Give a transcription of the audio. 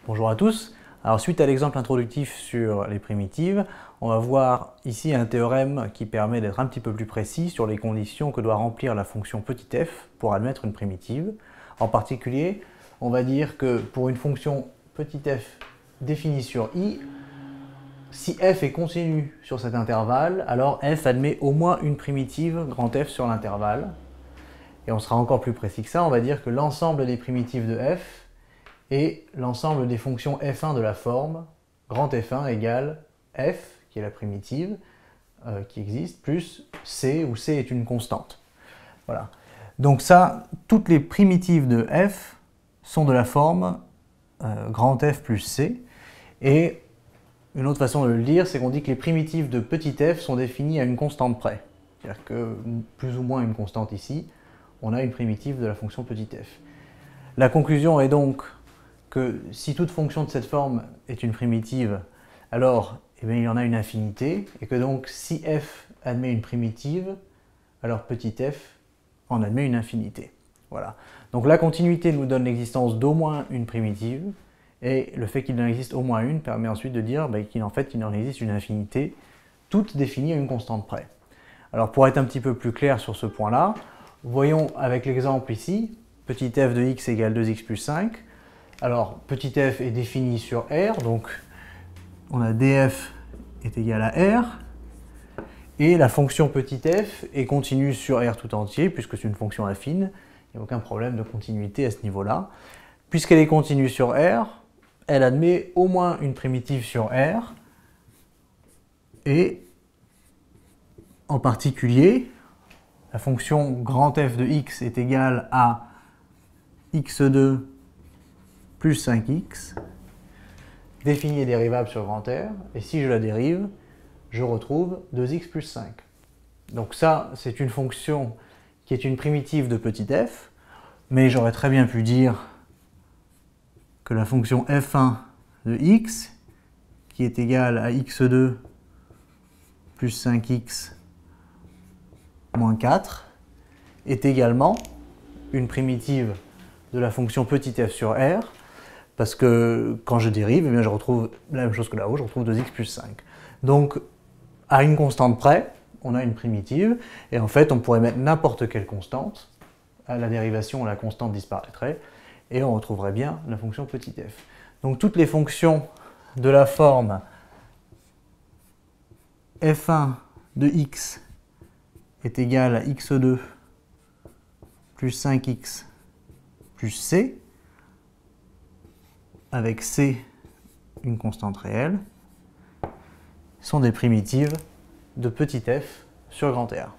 Bonjour à tous. Alors suite à l'exemple introductif sur les primitives, on va voir ici un théorème qui permet d'être un petit peu plus précis sur les conditions que doit remplir la fonction petit f pour admettre une primitive. En particulier, on va dire que pour une fonction petit f définie sur i, si f est continu sur cet intervalle, alors f admet au moins une primitive grand F sur l'intervalle. Et on sera encore plus précis que ça, on va dire que l'ensemble des primitives de f et l'ensemble des fonctions f1 de la forme grand F1 égale f, qui est la primitive qui existe, plus c, où c est une constante. Voilà. Donc ça, toutes les primitives de f sont de la forme grand F plus c. Et une autre façon de le dire, c'est qu'on dit que les primitives de petit f sont définies à une constante près. C'est-à-dire que plus ou moins une constante ici, on a une primitive de la fonction petit f. La conclusion est donc que si toute fonction de cette forme est une primitive, alors il y en a une infinité, et que donc si f admet une primitive, alors petit f en admet une infinité. Voilà. Donc la continuité nous donne l'existence d'au moins une primitive, et le fait qu'il en existe au moins une permet ensuite de dire qu'il en existe une infinité, toutes définies à une constante près. Alors pour être un petit peu plus clair sur ce point-là, voyons avec l'exemple ici, petit f de x égale 2x plus 5. Alors, petit f est défini sur R, donc on a df est égal à R, et la fonction petit f est continue sur R tout entier, puisque c'est une fonction affine, il n'y a aucun problème de continuité à ce niveau-là. Puisqu'elle est continue sur R, elle admet au moins une primitive sur R, et en particulier, la fonction grand F de x est égale à x2 plus 5x, définie et dérivable sur grand R, et si je la dérive, je retrouve 2x plus 5. Donc ça, c'est une fonction qui est une primitive de petit f, mais j'aurais très bien pu dire que la fonction f1 de x, qui est égale à x2 plus 5x moins 4, est également une primitive de la fonction petit f sur R, parce que quand je dérive, je retrouve la même chose que là-haut, je retrouve 2x plus 5. Donc, à une constante près, on a une primitive, et en fait, on pourrait mettre n'importe quelle constante. À la dérivation, la constante disparaîtrait, et on retrouverait bien la fonction petit f. Donc, toutes les fonctions de la forme f1 de x est égal à x2 plus 5x plus c, avec c une constante réelle, sont des primitives de petit f sur grand R.